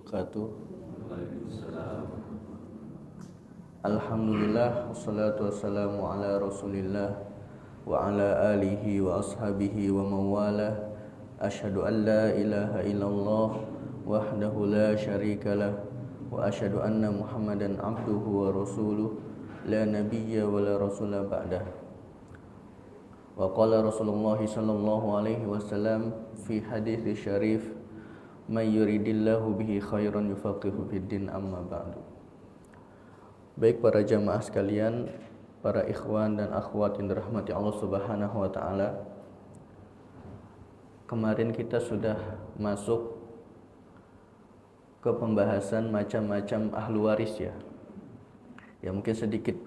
wabarakatuh. Alhamdulillah, wassalatu wassalamu ala rasulillah wa ala alihi wa ashabihi wa mawalah. Asyhadu an la ilaha illallah wahdahu la syarikalah wa asyhadu anna muhammadan abduhu wa rasuluh la nabiyya wa la rasula ba'dah. Wa qala Rasulullah sallallahu alaihi wasallam fi hadits syarif, may yuridillahu bihi khairan yufaqihu fid din, amma ba'du. Baik para jamaah sekalian, para ikhwan dan akhwat yang dirahmati Allah Subhanahu wa taala. Kemarin kita sudah masuk ke pembahasan macam-macam ahlu waris ya. Ya mungkin sedikit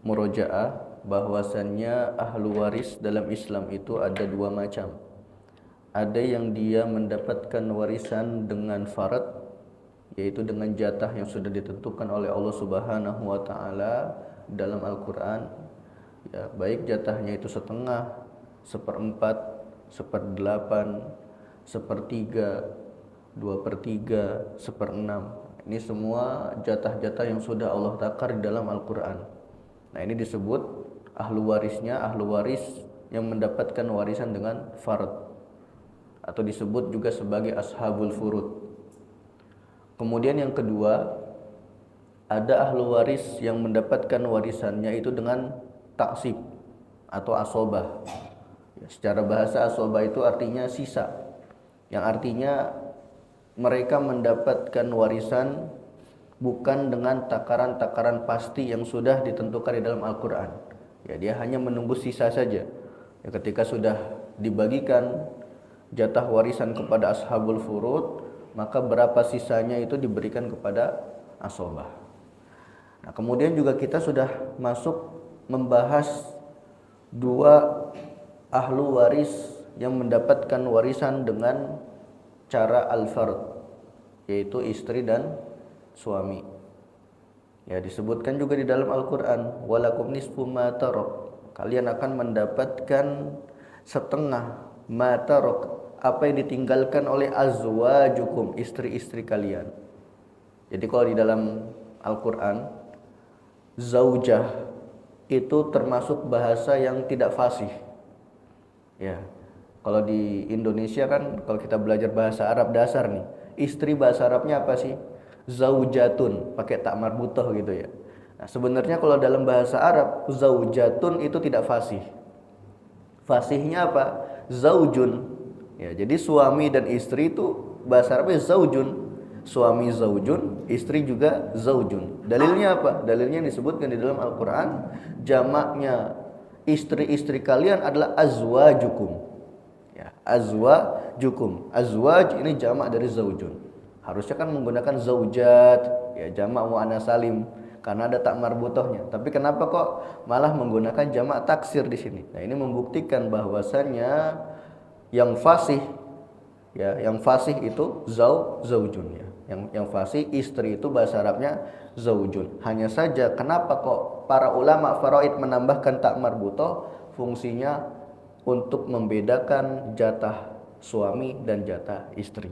murojaah bahwasannya ahlu waris dalam Islam itu ada dua macam. Ada yang dia mendapatkan warisan dengan farad, yaitu dengan jatah yang sudah ditentukan oleh Allah Subhanahu wa taala dalam Al-Qur'an. Ya, baik jatahnya itu setengah, seperempat, seperdelapan, sepertiga, 2/3, seperenam. Ini semua jatah-jatah yang sudah Allah takar di dalam Al-Qur'an. Nah, ini disebut ahlu warisnya, ahlu waris yang mendapatkan warisan dengan farad, atau disebut juga sebagai ashabul furud. Kemudian yang kedua, ada ahlu waris yang mendapatkan warisannya itu dengan taksib atau asobah. Ya, secara bahasa asobah itu artinya sisa, yang artinya mereka mendapatkan warisan bukan dengan takaran-takaran pasti yang sudah ditentukan di dalam Al-Quran. Ya, dia hanya menunggu sisa saja. Ya, ketika sudah dibagikan jatah warisan kepada ashabul furud, maka berapa sisanya itu diberikan kepada asobah. Nah, kemudian juga kita sudah masuk membahas dua ahlu waris yang mendapatkan warisan dengan cara al-fard, yaitu istri dan suami. Ya, disebutkan juga di dalam Al-Qur'an, walakum nisfu ma tarak. Kalian akan mendapatkan setengah ma tarak, apa yang ditinggalkan oleh azwajukum, istri-istri kalian. Jadi kalau di dalam Al-Qur'an, zaujah itu termasuk bahasa yang tidak fasih. Ya. Kalau di Indonesia kan, kalau kita belajar bahasa Arab dasar nih, istri bahasa Arabnya apa sih? Zaujatun, pakai tak marbutah gitu ya. Nah, sebenarnya kalau dalam bahasa Arab, zaujatun itu tidak fasih. Fasihnya apa? Zaujun. Ya, jadi suami dan istri itu bahasa Arabnya zaujun. Suami zaujun, istri juga zaujun. Dalilnya apa? Dalilnya disebutkan di dalam Al-Qur'an, jamaknya istri-istri kalian adalah azwajukum. Ya, azwajukum. Azwaj ini jamak dari zaujun. Harusnya kan menggunakan zaujat, ya jamak muannas salim karena ada tak marbutahnya. Tapi kenapa kok malah menggunakan jamak taksir di sini? Nah, ini membuktikan bahwasannya yang fasih, ya, yang fasih itu zaujun ya. Yang fasih istri itu bahasa Arabnya zaujun. Hanya saja kenapa kok para ulama faraid menambahkan tak marbutah? Fungsinya untuk membedakan jatah suami dan jatah istri.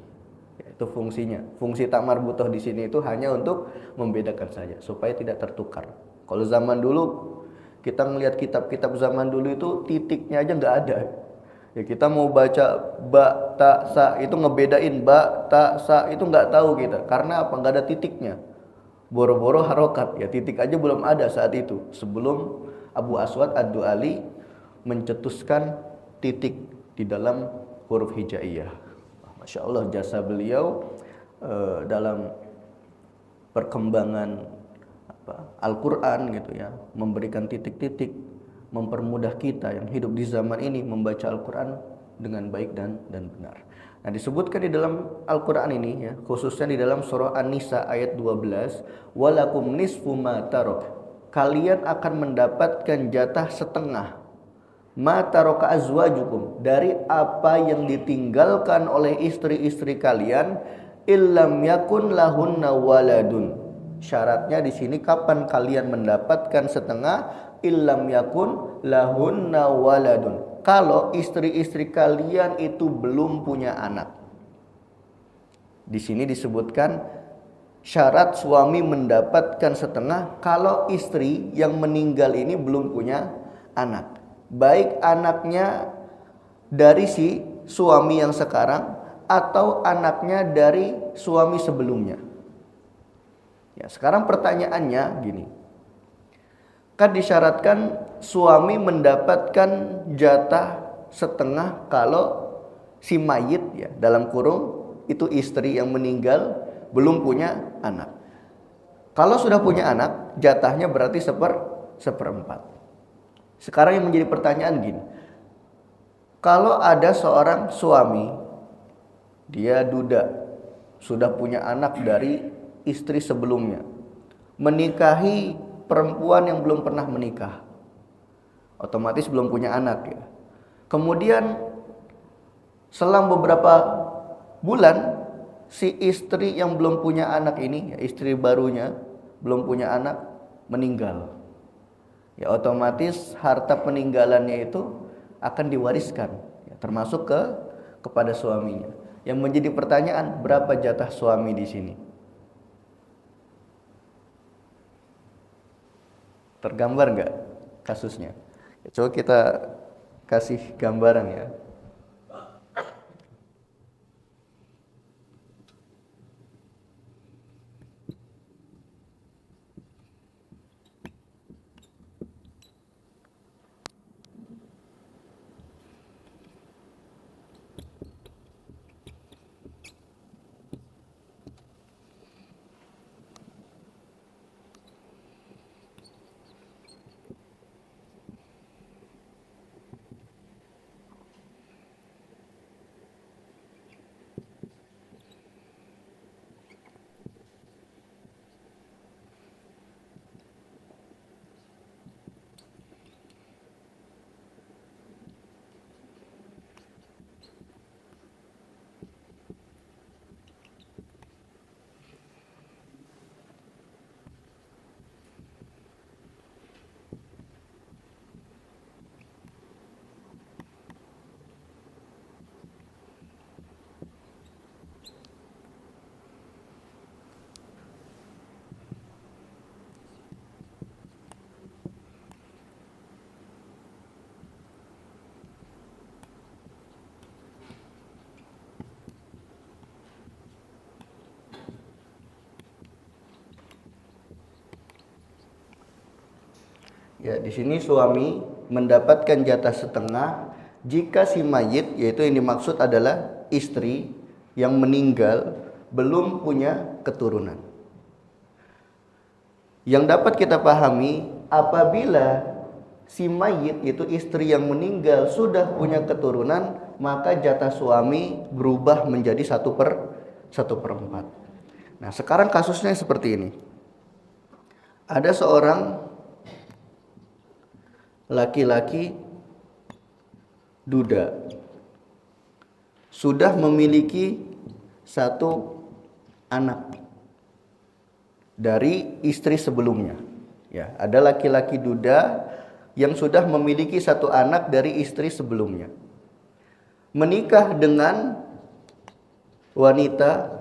Ya, itu fungsinya. Fungsi tak marbutah di sini itu hanya untuk membedakan saja supaya tidak tertukar. Kalau zaman dulu kita ngelihat kitab-kitab zaman dulu itu titiknya aja nggak ada. Ya, kita mau baca ba ta sa itu ngebedain ba ta sa itu nggak tahu kita. Karena apa? Nggak ada titiknya. Boro-boro harokat, ya titik aja belum ada saat itu. Sebelum Abu Aswad Ad-Du'ali mencetuskan titik di dalam huruf hijaiyah. Masya Allah, jasa beliau dalam perkembangan Al-Quran gitu ya, memberikan titik-titik, mempermudah kita yang hidup di zaman ini membaca Al-Quran dengan baik dan benar. Nah, disebutkan di dalam Al-Quran ini ya, khususnya di dalam surah An-Nisa ayat 12, walakum nisfu ma tarak. Kalian akan mendapatkan jatah setengah ma taraka azwajukum, dari apa yang ditinggalkan oleh istri-istri kalian, illam yakun lahunna waladun. Syaratnya di sini kapan kalian mendapatkan setengah? Illam yakun lahunna waladun, kalau istri-istri kalian itu belum punya anak. Di sini disebutkan syarat suami mendapatkan setengah kalau istri yang meninggal ini belum punya anak. Baik anaknya dari si suami yang sekarang atau anaknya dari suami sebelumnya. Ya, sekarang pertanyaannya gini. Kan disyaratkan suami mendapatkan jatah setengah kalau si mayit, ya dalam kurung itu istri yang meninggal belum punya anak. Kalau sudah punya anak, jatahnya berarti seperempat. Sekarang yang menjadi pertanyaan gini. Kalau ada seorang suami, dia duda, sudah punya anak dari istri sebelumnya, menikahi perempuan yang belum pernah menikah, otomatis belum punya anak ya. Kemudian selang beberapa bulan, si istri yang belum punya anak ini, ya istri barunya belum punya anak, meninggal. Ya otomatis harta peninggalannya itu akan diwariskan, ya, termasuk kepada suaminya. Yang menjadi pertanyaan, berapa jatah suami di sini? Tergambar nggak kasusnya? Ya, coba kita kasih gambaran ya. Ya, di sini suami mendapatkan jatah setengah jika si mayit, yaitu yang dimaksud adalah istri yang meninggal belum punya keturunan. Yang dapat kita pahami, apabila si mayit itu istri yang meninggal sudah punya keturunan, maka jatah suami berubah menjadi 1/4. Nah, sekarang kasusnya seperti ini. Ada seorang laki-laki duda, sudah memiliki satu anak dari istri sebelumnya. Ya, ada laki-laki duda yang sudah memiliki satu anak dari istri sebelumnya, menikah dengan wanita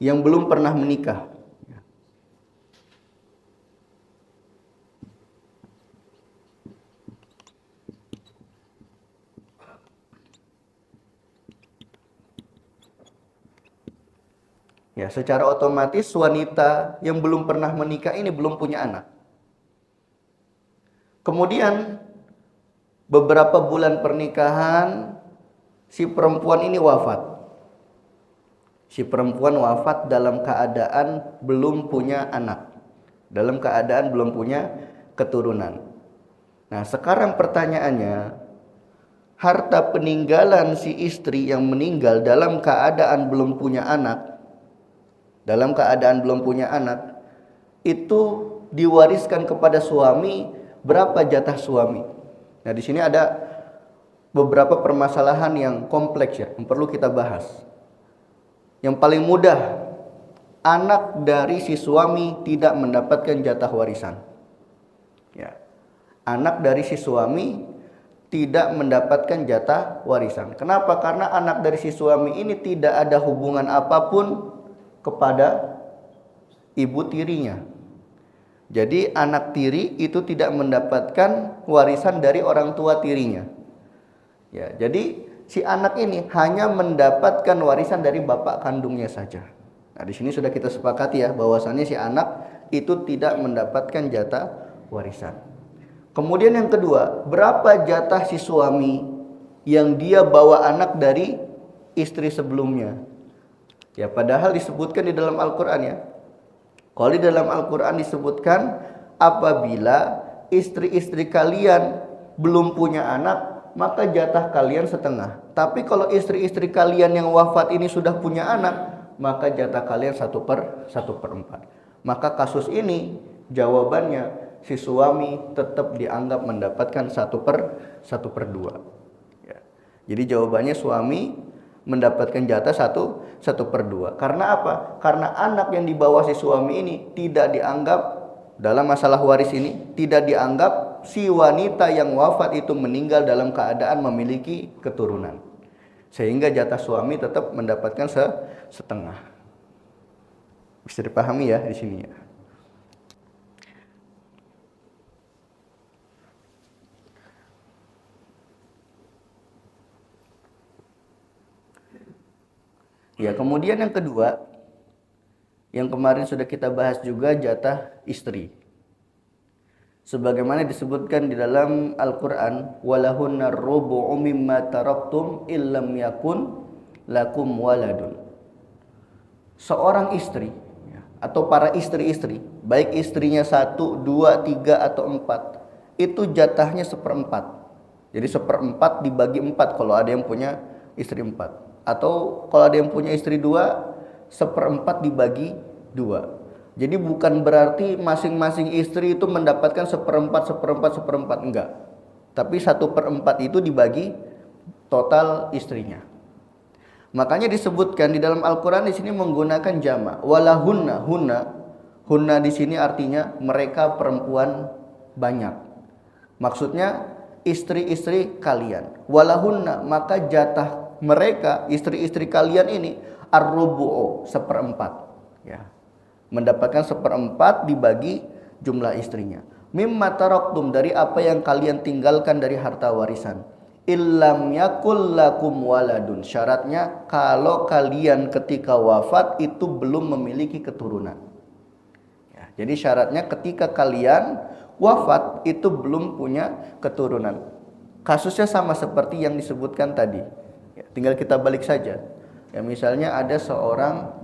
yang belum pernah menikah. Ya, secara otomatis wanita yang belum pernah menikah ini belum punya anak. Kemudian beberapa bulan pernikahan, si perempuan ini wafat. Si perempuan wafat dalam keadaan belum punya anak, dalam keadaan belum punya keturunan. Nah, sekarang pertanyaannya, harta peninggalan si istri yang meninggal dalam keadaan belum punya anak, itu diwariskan kepada suami, berapa jatah suami? Nah, di sini ada beberapa permasalahan yang kompleks ya, yang perlu kita bahas. Yang paling mudah, anak dari si suami tidak mendapatkan jatah warisan. Ya. Anak dari si suami tidak mendapatkan jatah warisan. Kenapa? Karena anak dari si suami ini tidak ada hubungan apapun kepada ibu tirinya. Jadi anak tiri itu tidak mendapatkan warisan dari orang tua tirinya. Ya, jadi si anak ini hanya mendapatkan warisan dari bapak kandungnya saja. Nah, di sini sudah kita sepakati ya bahwasannya si anak itu tidak mendapatkan jatah warisan. Kemudian yang kedua, berapa jatah si suami yang dia bawa anak dari istri sebelumnya? Ya, padahal disebutkan di dalam Al-Qur'an ya. Kalau di dalam Al-Qur'an disebutkan apabila istri-istri kalian belum punya anak, maka jatah kalian setengah. Tapi kalau istri-istri kalian yang wafat ini sudah punya anak, maka jatah kalian 1/4. Maka kasus ini jawabannya si suami tetap dianggap mendapatkan 1/2. Ya. Jadi jawabannya suami mendapatkan jatah 1/2. Karena apa? Karena anak yang dibawa si suami ini tidak dianggap dalam masalah waris ini, tidak dianggap si wanita yang wafat itu meninggal dalam keadaan memiliki keturunan. Sehingga jatah suami tetap mendapatkan setengah. Bisa dipahami ya di sini ya. Ya, kemudian yang kedua, yang kemarin sudah kita bahas juga jatah istri. Sebagaimana disebutkan di dalam Al-Qur'an, walahunna rubu'u mimma taraktum illam yakun lakum waladun. Seorang istri atau para istri-istri, baik istrinya 1, 2, 3 atau 4, itu jatahnya 1/4. Jadi 1/4 dibagi 4 kalau ada yang punya istri 4. Atau kalau ada yang punya istri 2, 1/4 dibagi 2. Jadi bukan berarti masing-masing istri itu mendapatkan 1/4, 1/4, 1/4, enggak. Tapi 1/4 itu dibagi total istrinya. Makanya disebutkan di dalam Al-Qur'an di sini menggunakan jama'. Walahunna, hunna di sini artinya mereka perempuan banyak. Maksudnya istri-istri kalian. Walahunna, maka jatah mereka istri-istri kalian ini ar-rubu'u 1/4 ya. Mendapatkan 1/4 dibagi jumlah istrinya. Mimma taraktum, dari apa yang kalian tinggalkan dari harta warisan. Illam yakul lakum waladun, syaratnya kalau kalian ketika wafat itu belum memiliki keturunan ya. Jadi syaratnya ketika kalian wafat itu belum punya keturunan. Kasusnya sama seperti yang disebutkan tadi ya, tinggal kita balik saja ya. Misalnya ada seorang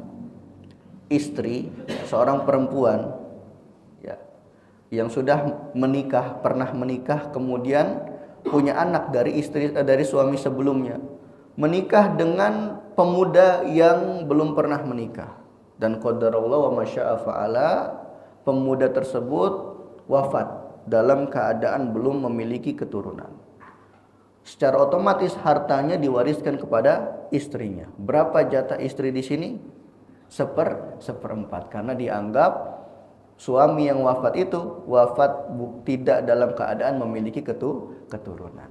istri, seorang perempuan ya, yang sudah menikah, pernah menikah, kemudian punya anak dari suami sebelumnya, menikah dengan pemuda yang belum pernah menikah, dan qadarullah wa masya'a fa'ala, pemuda tersebut wafat dalam keadaan belum memiliki keturunan. Secara otomatis hartanya diwariskan kepada istrinya. Berapa jatah istri di sini? 1/4, karena dianggap suami yang wafat itu tidak dalam keadaan memiliki keturunan.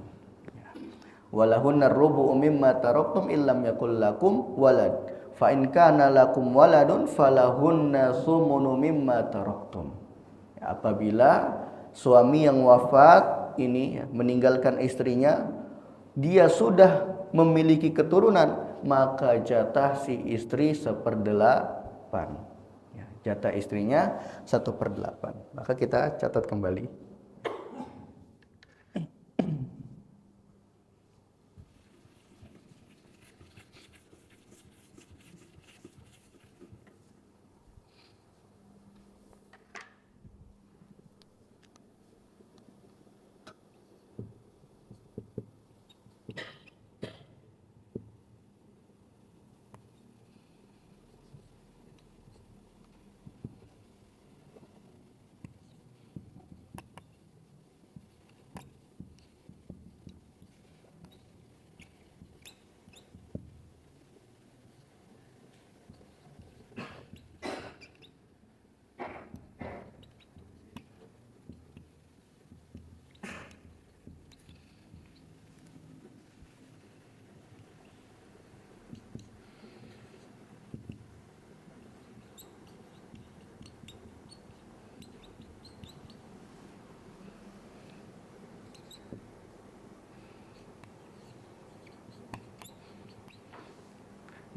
Walahunna rubu'u mimma taraktum illam yakul lakum walad. Fa in kana lakum waladun falahunna sumunu mimma taraktum. Apabila suami yang wafat ini meninggalkan istrinya, dia sudah memiliki keturunan, maka jatah si istri 1/8. Jatah istrinya 1/8. Maka kita catat kembali.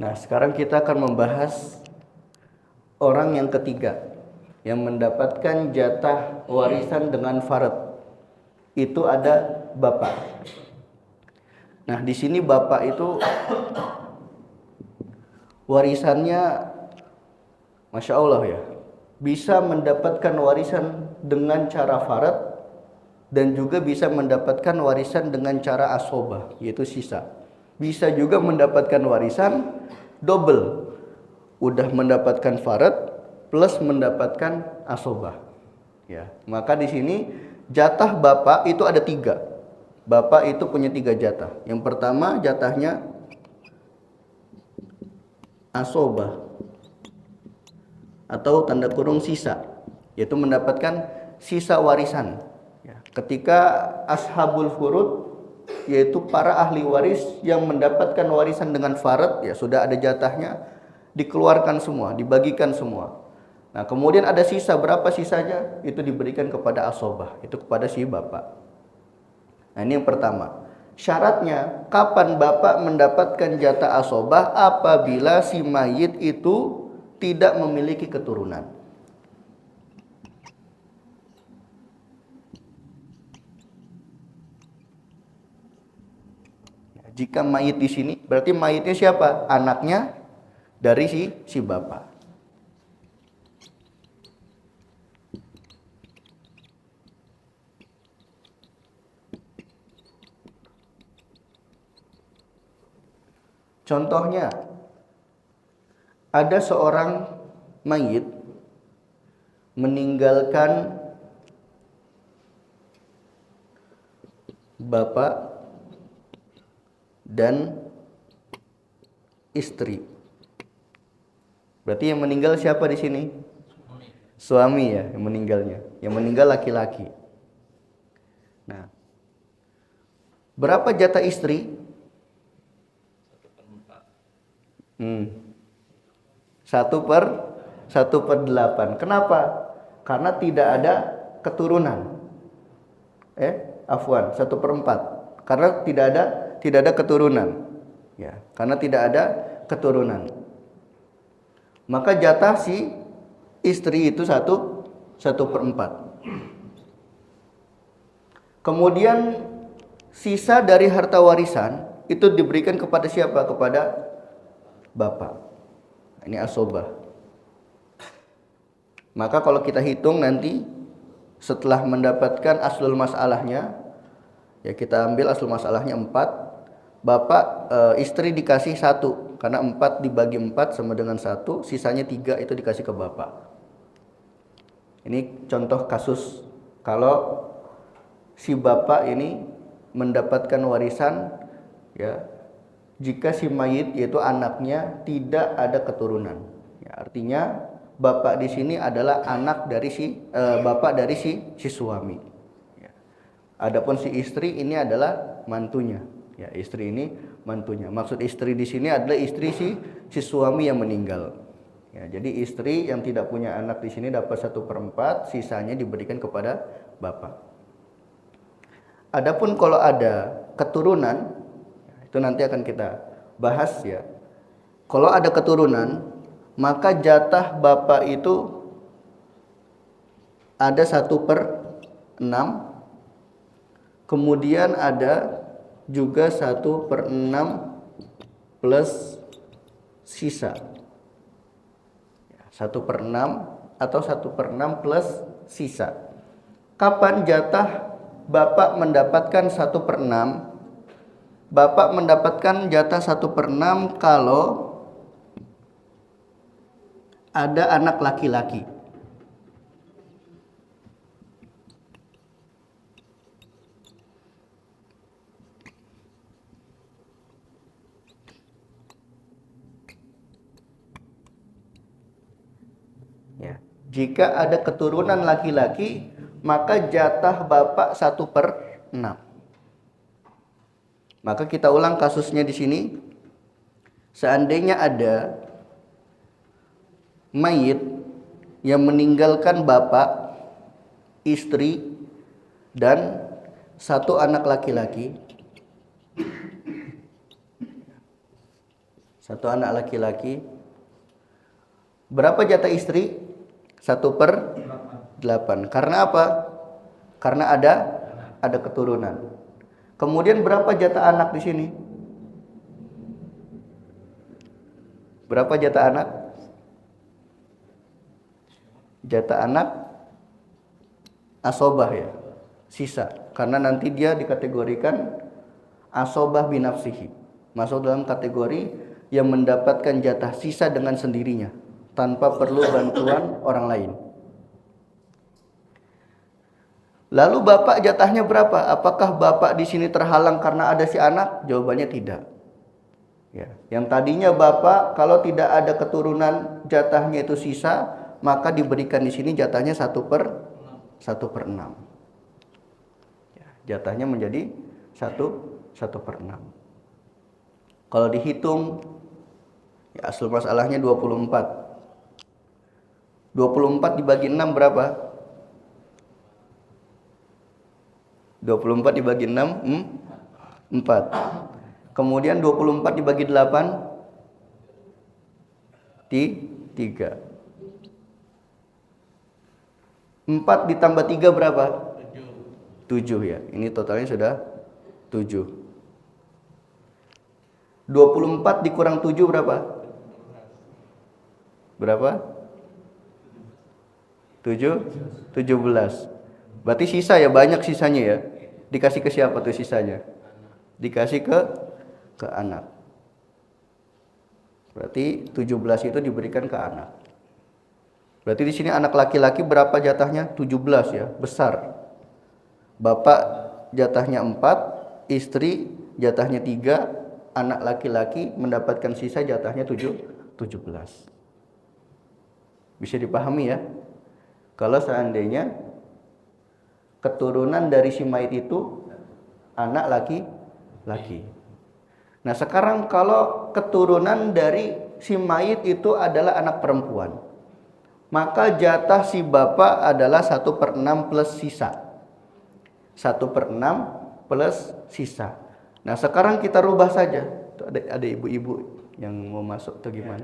Nah, sekarang kita akan membahas orang yang ketiga yang mendapatkan jatah warisan dengan farad. Itu ada bapak. Nah, di sini bapak itu warisannya Masya Allah ya, bisa mendapatkan warisan dengan cara farad dan juga bisa mendapatkan warisan dengan cara asobah, yaitu sisa. Bisa juga mendapatkan warisan double, udah mendapatkan farad plus mendapatkan asobah. Ya, maka di sini jatah bapak itu ada 3. Bapak itu punya 3 jatah. Yang pertama jatahnya asobah atau tanda kurung sisa, yaitu mendapatkan sisa warisan. Ya, ketika ashabul furud, yaitu para ahli waris yang mendapatkan warisan dengan farad, ya sudah ada jatahnya, dikeluarkan semua, dibagikan semua. Nah, kemudian ada sisa, berapa sisanya? Itu diberikan kepada asobah, itu kepada si bapak. Nah, ini yang pertama. Syaratnya, kapan bapak mendapatkan jatah asobah? Apabila si mayit itu tidak memiliki keturunan. Jika mayit di sini, berarti mayitnya siapa? Anaknya dari si bapak. Contohnya, ada seorang mayit meninggalkan bapak dan istri. Berarti yang meninggal siapa di sini? Suami ya, yang meninggalnya. Yang meninggal laki-laki. Nah, berapa jatah istri? 1/8. Kenapa? Karena tidak ada keturunan. Afwan, 1/4. Karena tidak ada keturunan. Ya, karena tidak ada keturunan. Maka jatah si istri itu 1/4. Kemudian sisa dari harta warisan itu diberikan kepada siapa? Kepada bapak. Ini asobah. Maka kalau kita hitung nanti setelah mendapatkan aslul masalahnya, ya kita ambil aslul masalahnya 4, bapak istri dikasih 1, karena 4 dibagi 4 sama dengan 1, sisanya 3 itu dikasih ke bapak. Ini contoh kasus kalau si bapak ini mendapatkan warisan, ya, jika si mayit yaitu anaknya tidak ada keturunan. Ya, artinya bapak di sini adalah anak dari bapak dari si suami. Ya. Adapun si istri ini adalah mantunya. Ya, istri ini mantunya. Maksud istri di sini adalah istri si suami yang meninggal. Ya, jadi istri yang tidak punya anak di sini dapat 1/4, sisanya diberikan kepada bapak. Adapun kalau ada keturunan, itu nanti akan kita bahas ya. Kalau ada keturunan, maka jatah bapak itu ada 1/6. Kemudian ada juga 1/6 plus sisa. 1/6 atau 1/6 plus sisa. Kapan jatah bapak mendapatkan 1/6? Bapak mendapatkan jatah 1/6 kalau ada anak laki-laki. Ya. Jika ada keturunan laki-laki, maka jatah bapak 1/6. Maka kita ulang kasusnya di sini. Seandainya ada mayit yang meninggalkan bapak, istri, dan 1 anak laki-laki. Satu anak laki-laki. Berapa jatah istri? 1/8. Karena apa? Karena ada keturunan. Kemudian berapa jatah anak di sini? Berapa jatah anak? Jatah anak asobah ya, sisa. Karena nanti dia dikategorikan asobah binafsihi, masuk dalam kategori yang mendapatkan jatah sisa dengan sendirinya tanpa perlu bantuan orang lain. Lalu bapak jatahnya berapa? Apakah bapak di sini terhalang karena ada si anak? Jawabannya tidak. Ya, yang tadinya bapak kalau tidak ada keturunan jatahnya itu sisa, maka diberikan di sini jatahnya 1/6. Ya, jatahnya menjadi 1/6. Kalau dihitung, ya asal masalahnya 24. 24 dibagi 6 berapa? 24 dibagi 6, 4. Kemudian 24 dibagi 8, 3. 4 ditambah 3 berapa? 7 ya. Ini totalnya sudah 7. 24 dikurang 7 berapa? Berapa? 17. Berarti sisa ya, banyak sisanya ya. Dikasih ke siapa tuh sisanya? Dikasih ke anak. Berarti 17 itu diberikan ke anak. Berarti di sini anak laki-laki berapa jatahnya? 17 ya, besar. Bapak jatahnya 4, istri jatahnya 3, anak laki-laki mendapatkan sisa jatahnya 17. Bisa dipahami ya? Kalau seandainya keturunan dari si mayit itu anak laki-laki. Nah, sekarang kalau keturunan dari si mayit itu adalah anak perempuan, maka jatah si bapak adalah 1/6 plus sisa. 1/6 plus sisa. Nah, sekarang kita rubah saja. Tuh ada ibu-ibu yang mau masuk tuh gimana?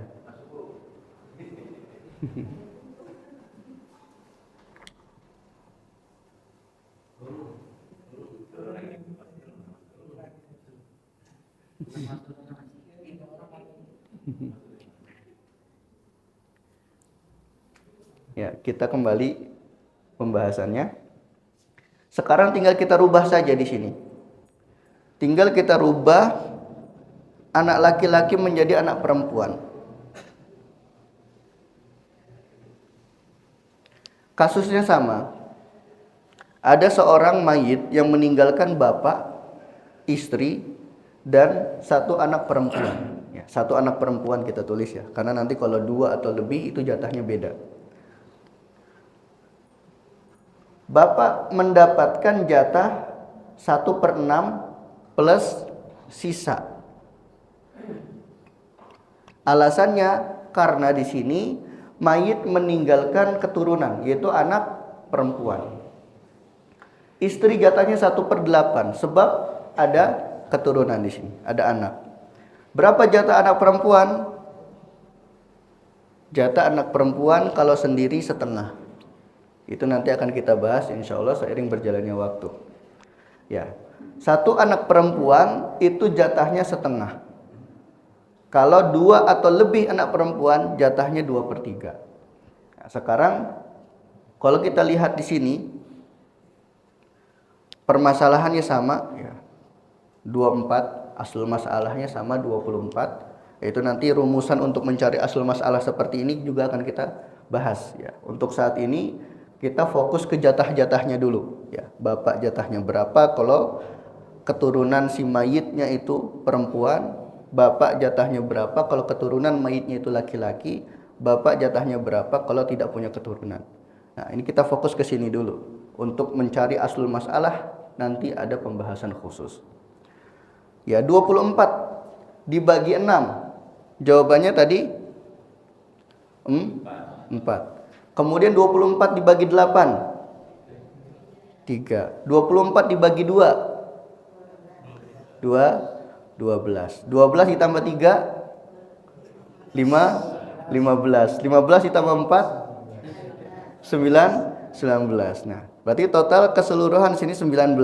Ya, kita kembali pembahasannya. Sekarang tinggal kita rubah saja di sini. Tinggal kita rubah anak laki-laki menjadi anak perempuan. Kasusnya sama. Ada seorang mayit yang meninggalkan bapak, istri, dan satu anak perempuan. Ya, satu anak perempuan kita tulis ya, karena nanti kalau 2 atau lebih itu jatahnya beda. Bapak mendapatkan jatah 1/6 plus sisa. Alasannya karena di sini mayit meninggalkan keturunan, yaitu anak perempuan. Istri jatahnya 1/8 sebab ada keturunan di sini, ada anak. Berapa jatah anak perempuan? Jatah anak perempuan kalau sendiri setengah. Itu nanti akan kita bahas insya Allah seiring berjalannya waktu. Ya, satu anak perempuan itu jatahnya setengah. Kalau 2 atau lebih anak perempuan jatahnya 2/3. Nah, sekarang kalau kita lihat di sini permasalahannya sama ya. 24 aslul masalahnya sama 24. Yaitu nanti rumusan untuk mencari aslul masalah seperti ini juga akan kita bahas ya. Untuk saat ini kita fokus ke jatah-jatahnya dulu ya. Bapak jatahnya berapa kalau keturunan si mayitnya itu perempuan, bapak jatahnya berapa kalau keturunan mayitnya itu laki-laki, bapak jatahnya berapa kalau tidak punya keturunan. Nah, ini kita fokus ke sini dulu. Untuk mencari aslul masalah nanti ada pembahasan khusus. Ya, 24 dibagi 6. Jawabannya tadi 4. Kemudian 24 dibagi 8. 3. 24 dibagi 2. 12. 12 ditambah 3. 15 ditambah 4 19. Nah, berarti total keseluruhan sini 19.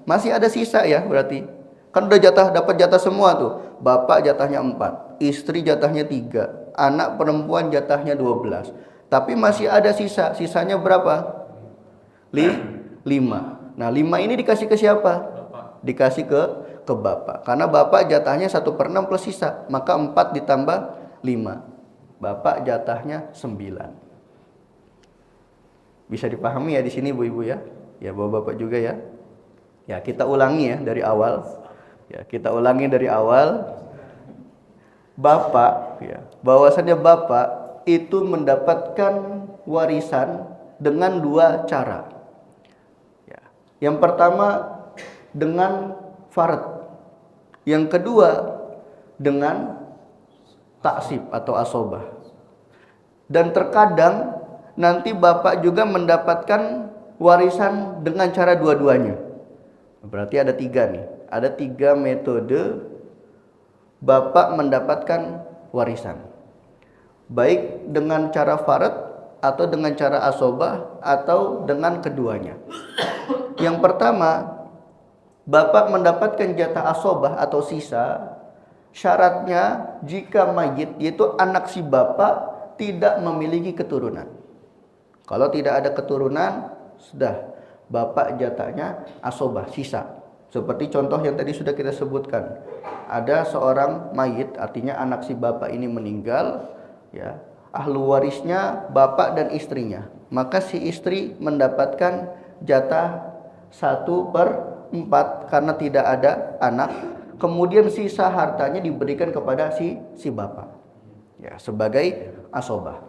Masih ada sisa ya berarti. Kan udah dapat jatah semua tuh. Bapak jatahnya 4, istri jatahnya 3, anak perempuan jatahnya 12. Tapi masih ada sisa. Sisanya berapa? 5. Nah, 5 ini dikasih ke siapa? Dikasih ke bapak. Karena bapak jatahnya 1/6 plus sisa, maka 4 ditambah 5. Bapak jatahnya 9. Bisa dipahami ya di sini ibu-ibu ya? Ya bapak-bapak juga ya. Ya kita ulangi ya dari awal. Ya kita ulangi dari awal. Bapak ya, bahwasannya bapak itu mendapatkan warisan dengan 2 cara. Ya. Yang pertama dengan farad. Yang kedua dengan taksib atau asobah. Dan terkadang nanti bapak juga mendapatkan warisan dengan cara dua-duanya. Berarti ada 3 nih. Ada 3 metode bapak mendapatkan warisan. Baik dengan cara farad atau dengan cara asobah atau dengan keduanya. Yang pertama, bapak mendapatkan jatah asobah atau sisa. Syaratnya jika mayit yaitu anak si bapak tidak memiliki keturunan. Kalau tidak ada keturunan, sudah bapak jatahnya asobah, sisa. Seperti contoh yang tadi sudah kita sebutkan. Ada seorang mayit, artinya anak si bapak ini meninggal, ya. Ahlu warisnya bapak dan istrinya. Maka si istri mendapatkan jatah 1/4 karena tidak ada anak. Kemudian sisa hartanya diberikan kepada si bapak. Ya, sebagai asobah.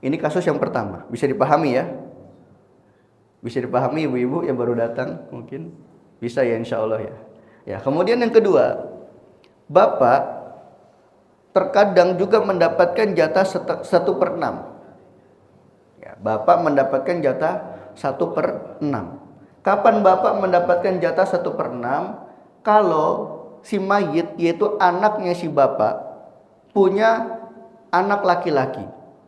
Ini kasus yang pertama, bisa dipahami ya? Bisa dipahami ibu-ibu yang baru datang mungkin? Bisa ya insya Allah ya. Ya, kemudian yang kedua, bapak terkadang juga mendapatkan jatah 1/6. Ya, bapak mendapatkan jatah 1/6. Kapan bapak mendapatkan jatah 1/6? Kalau si mayit yaitu anaknya si bapak punya anak laki-laki.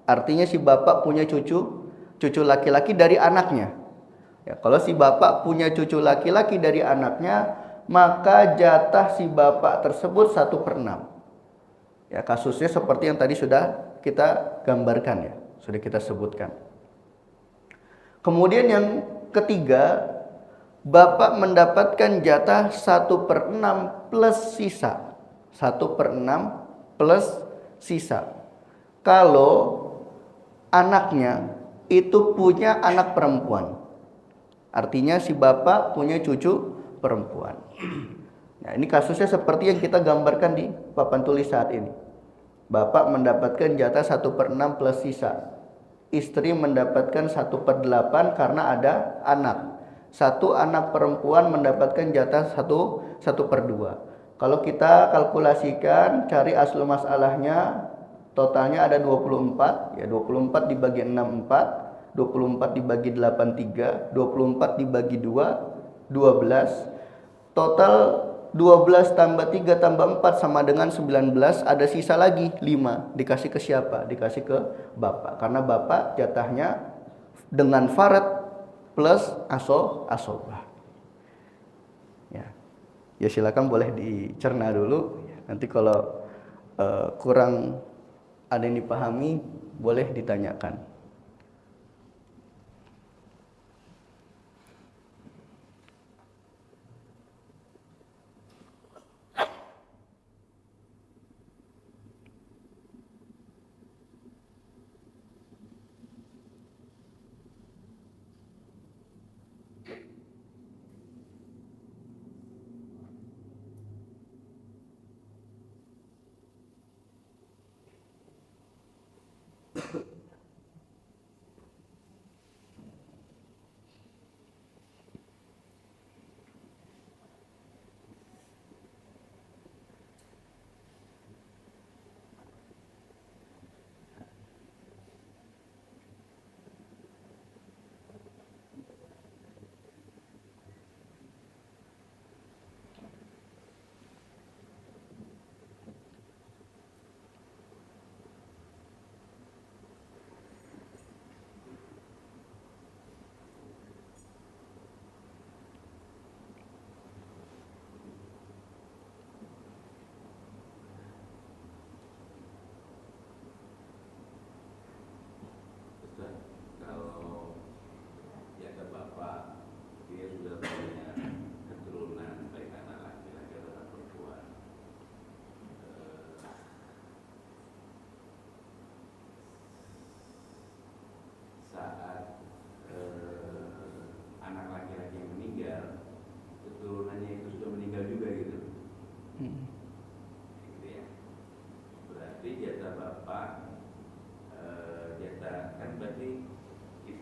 Artinya si bapak punya cucu laki-laki dari anaknya. Ya, kalau si bapak punya cucu laki-laki dari anaknya, maka jatah si bapak tersebut 1/6. Ya, kasusnya seperti yang tadi sudah kita gambarkan ya, sudah kita sebutkan. Kemudian yang ketiga, bapak mendapatkan jatah 1/6 plus sisa. 1/6 plus sisa. Kalau anaknya itu punya anak perempuan. Artinya si bapak punya cucu perempuan. Nah, ini kasusnya seperti yang kita gambarkan di papan tulis saat ini. Bapak mendapatkan jatah 1/6 plus sisa. Istri mendapatkan 1/8 karena ada anak. Satu anak perempuan mendapatkan jatah 1/2. Kalau kita kalkulasikan, cari asal masalahnya, totalnya ada 24. Ya, 24 dibagi 6, 4. 24 dibagi 8, 3. 24 dibagi 2, 12. Total 12 tambah 3 tambah 4 sama dengan 19. Ada sisa lagi 5. Dikasih ke siapa? Dikasih ke bapak. Karena bapak jatahnya dengan farad plus asobah. Ya silakan boleh dicerna dulu. Nanti kalau kurang ada yang dipahami, boleh ditanyakan.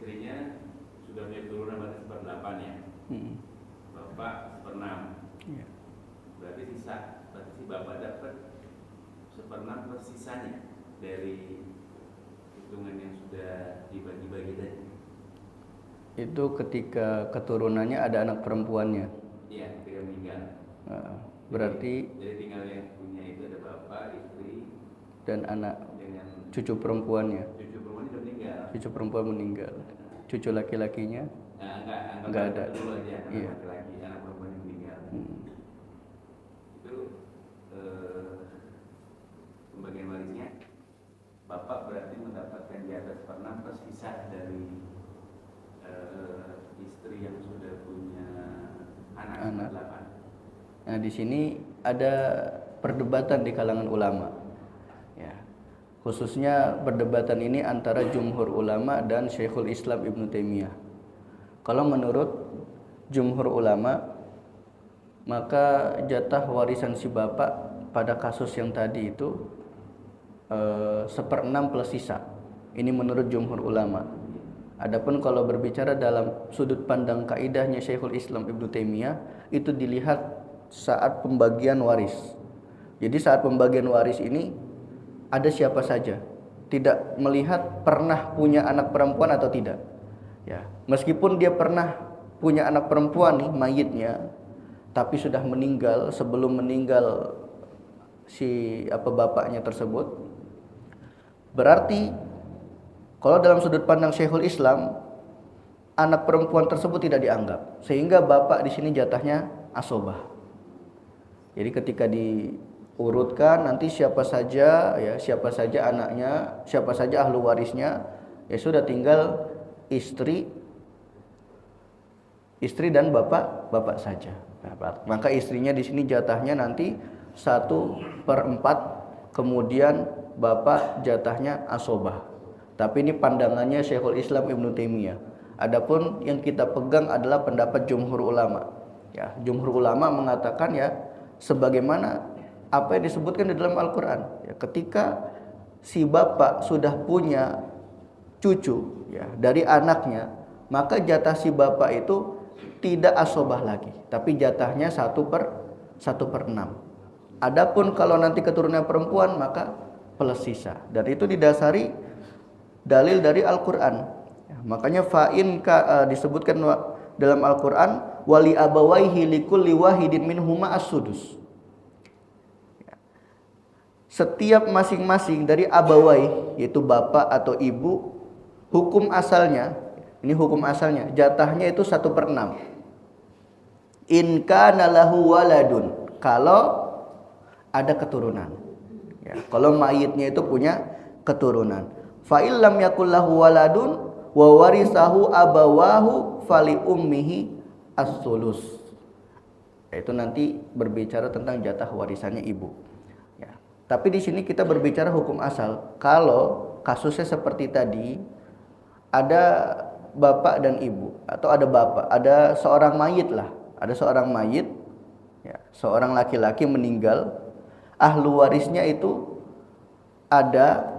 istrinya sudah punya keturunan berarti seper-8 ya. Bapak seper-6. Iya. Berarti si bapak dapat seper-6 plus sisanya dari hitungan yang sudah dibagi-bagi tadi. Itu ketika keturunannya ada anak perempuannya. Iya, ketika meninggal. Berarti jadi tinggal yang punya itu ada bapak, istri, dan anak dengan cucu perempuannya. cucu perempuan sudah meninggal. Cucu perempuan meninggal. Cucu laki-lakinya enggak ada. Dulu aja, anak Iya. laki-laki, anak perempuan yang meninggal. Itu pembagian warisnya bapak berarti mendapatkan di atas per-6 plus sisa dari istri yang sudah punya anak. 8. Nah, di sini ada perdebatan di kalangan ulama. Ya. Khususnya perdebatan ini antara jumhur ulama dan Syekhul Islam Ibnu Taimiyah. Kalau menurut jumhur ulama, maka jatah warisan si bapak pada kasus yang tadi itu 1/6 plus sisa. Ini menurut jumhur ulama. Adapun kalau berbicara dalam sudut pandang kaidahnya Syekhul Islam Ibnu Taimiyah, itu dilihat saat pembagian waris. Jadi saat pembagian waris ini ada siapa saja, tidak melihat pernah punya anak perempuan atau tidak. Ya, meskipun dia pernah punya anak perempuan nih mayitnya, tapi sudah meninggal sebelum meninggal si bapaknya tersebut, berarti kalau dalam sudut pandang Syekhul Islam, anak perempuan tersebut tidak dianggap, sehingga bapak di sini jatahnya asobah. Jadi ketika diurutkan nanti siapa saja anaknya, siapa saja ahlu warisnya, ya sudah tinggal istri dan bapak saja. Nah, maka istrinya di sini jatahnya nanti 1/4, kemudian bapak jatahnya asobah. Tapi ini pandangannya Syekhul Islam Ibnu Taimiyah. Adapun yang kita pegang adalah pendapat jumhur ulama. Ya, jumhur ulama mengatakan ya sebagaimana apa yang disebutkan di dalam Al-Qur'an. Ya, ketika si bapak sudah punya cucu ya dari anaknya, maka jatah si bapak itu tidak asobah lagi, tapi jatahnya 1/6. Adapun kalau nanti keturunan perempuan maka plus sisa. Dan itu didasari dalil dari Al-Qur'an. Ya, makanya disebutkan dalam Al-Qur'an wali abawaihi likulli wahidin minhuma as-sudus. Ya. Setiap masing-masing dari abawai yaitu bapak atau ibu, hukum asalnya jatahnya itu 1/6. In kana lahu waladun, kalau ada keturunan. Ya, kalau mayitnya itu punya keturunan. Fa illam yakul lahu waladun wa warisahu abawahu fali ummihi as-sulus. Itu nanti berbicara tentang jatah warisannya ibu. Ya. Tapi di sini kita berbicara hukum asal. Kalau kasusnya seperti tadi, ada bapak dan ibu, atau ada seorang mayit lah, ya, seorang laki-laki meninggal, ahlu warisnya itu ada.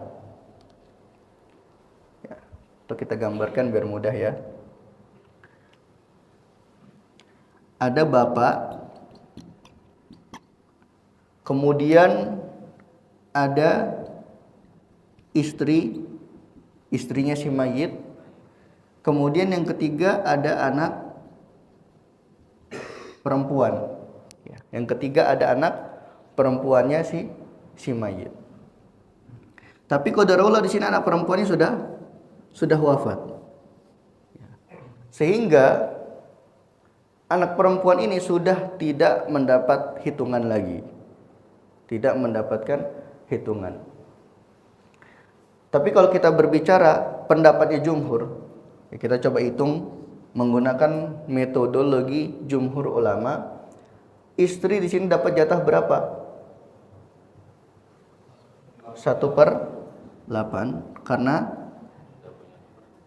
Untuk kita gambarkan biar mudah ya. Ada bapak, kemudian ada istrinya si mayit, kemudian yang ketiga ada anak perempuan. Yang ketiga ada anak perempuannya si mayit. Tapi qadarullah di sini anak perempuannya sudah wafat. Sehingga anak perempuan ini sudah tidak mendapat hitungan lagi. Tidak mendapatkan hitungan. Tapi kalau kita berbicara pendapatnya jumhur, ya kita coba hitung menggunakan metodologi jumhur ulama. Istri di sini dapat jatah berapa? 1/8 karena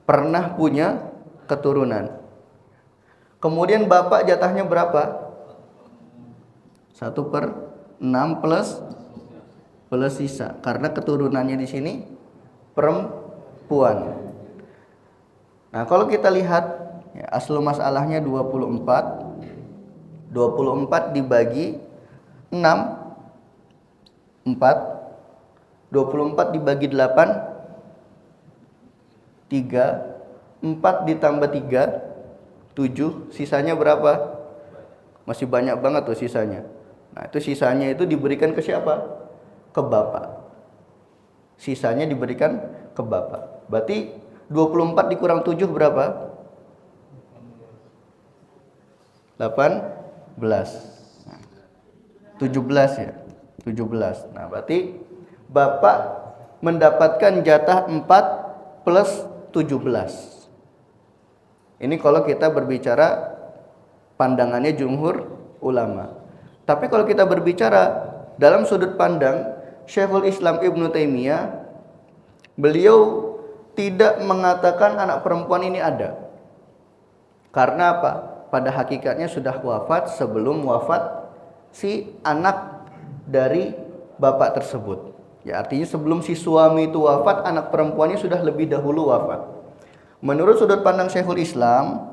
pernah punya keturunan. Kemudian bapak jatahnya berapa? 1/6 plus sisa karena keturunannya di sini perempuan. Nah, kalau kita lihat ya, asal masalahnya 24. 24 dibagi 6 4. 24 dibagi 8 3. 4 ditambah 3 7. Sisanya berapa? Masih banyak banget tuh sisanya. Nah, itu sisanya itu diberikan ke siapa? Ke bapak. Sisanya diberikan ke bapak. Berarti 24 dikurang 7 berapa? 18. Nah, 17 ya. 17. Nah, berarti bapak mendapatkan jatah 4 plus 17. Ini kalau kita berbicara pandangannya jumhur ulama. Tapi kalau kita berbicara dalam sudut pandang Syekhul Islam Ibnu Taimiyah, beliau tidak mengatakan anak perempuan ini ada. Karena apa? Pada hakikatnya sudah wafat sebelum wafat si anak dari bapak tersebut. Ya, artinya sebelum si suami itu wafat, anak perempuannya sudah lebih dahulu wafat. Menurut sudut pandang Syekhul Islam,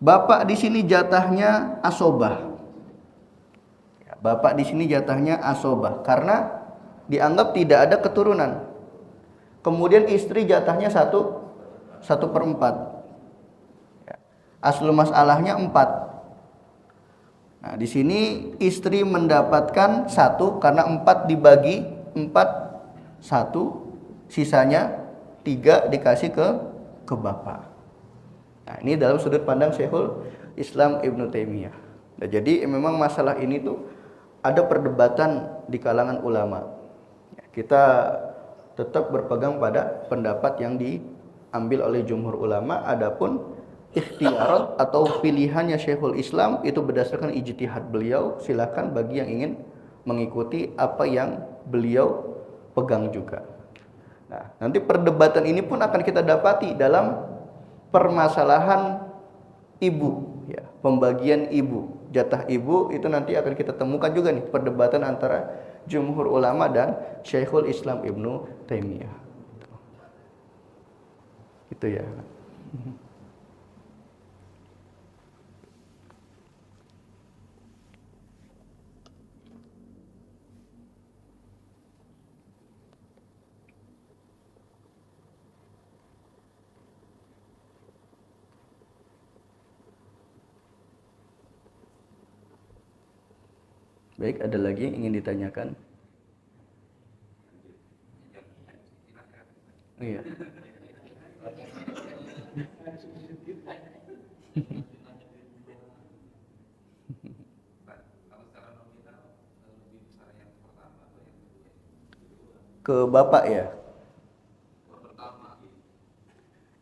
bapak di sini jatahnya asobah. Ya, bapak di sini jatahnya asobah karena dianggap tidak ada keturunan. Kemudian istri jatahnya 1/4. Ya. Asal masalahnya 4. Nah, di sini istri mendapatkan 1 karena 4 dibagi 4 1, sisanya 3 dikasih ke bapak. Nah, ini dalam sudut pandang Syekhul Islam Ibnu Taimiyah. Nah, jadi memang masalah ini tuh ada perdebatan di kalangan ulama. Ya, kita tetap berpegang pada pendapat yang diambil oleh jumhur ulama. Adapun ikhtiarat atau pilihannya Syekhul Islam itu berdasarkan ijtihad beliau. Silakan bagi yang ingin mengikuti apa yang beliau pegang juga. Nah, nanti perdebatan ini pun akan kita dapati dalam permasalahan ibu, ya, pembagian ibu, jatah ibu itu nanti akan kita temukan juga nih perdebatan antara jumhur ulama dan Syekhul Islam Ibnu Taimiyah. Itu ya. Baik, ada lagi yang ingin ditanyakan? Iya. Ke bapak ya?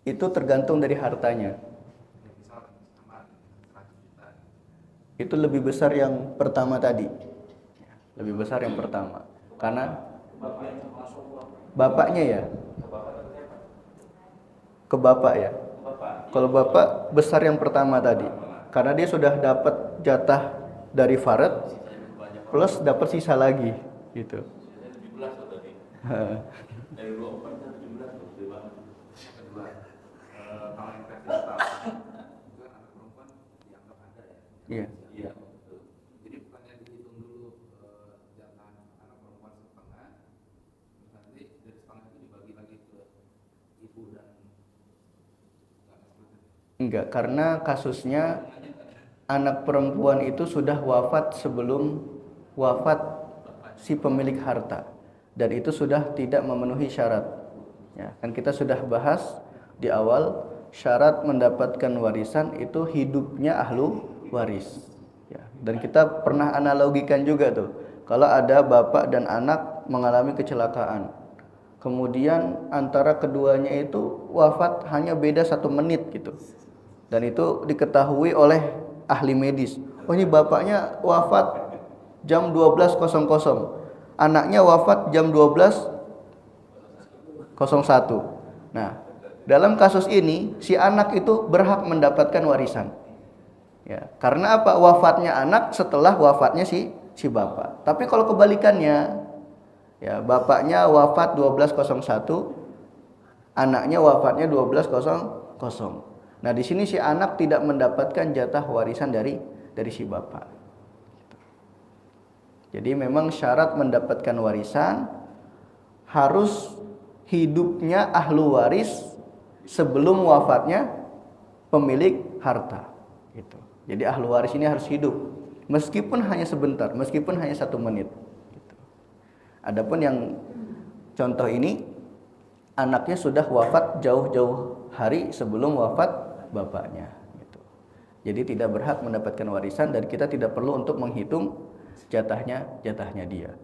Itu tergantung dari hartanya. Itu lebih besar yang pertama tadi. Lebih besar yang pertama. Karena bapaknya ya? Ke bapak ya? Kalau bapak besar yang pertama tadi. Karena dia sudah dapat jatah dari farad plus dapat sisa lagi gitu. Dari 24 ke 17 gede banget. Kedua, kalau yang versi itu kan anak perempuan dianggap ada ya. Iya. Iya. Jadi bukannya dihitung dulu jatah anak perempuan setengah, terus nanti dari setengah itu dibagi lagi ke ibu dan enggak, karena kasusnya anak perempuan itu sudah wafat sebelum wafat si pemilik harta. Dan itu sudah tidak memenuhi syarat. Ya, kan kita sudah bahas di awal syarat mendapatkan warisan itu hidupnya ahlu waris. Ya, dan kita pernah analogikan juga tuh, kalau ada bapak dan anak mengalami kecelakaan, kemudian antara keduanya itu wafat hanya beda 1 menit gitu, dan itu diketahui oleh ahli medis. Oh, ini bapaknya wafat jam 12.00. Anaknya wafat jam 12.01. Nah, dalam kasus ini si anak itu berhak mendapatkan warisan. Ya, karena apa? Wafatnya anak setelah wafatnya si bapak. Tapi kalau kebalikannya, ya, bapaknya wafat 12.01, anaknya wafatnya 12.00. Nah, di sini si anak tidak mendapatkan jatah warisan dari si bapak. Jadi memang syarat mendapatkan warisan harus hidupnya ahlu waris sebelum wafatnya pemilik harta. Gitu. Jadi ahlu waris ini harus hidup, meskipun hanya sebentar, meskipun hanya 1 menit. Gitu. Adapun yang contoh ini, anaknya sudah wafat jauh-jauh hari sebelum wafat bapaknya. Gitu. Jadi tidak berhak mendapatkan warisan dan kita tidak perlu untuk menghitung jatahnya dia.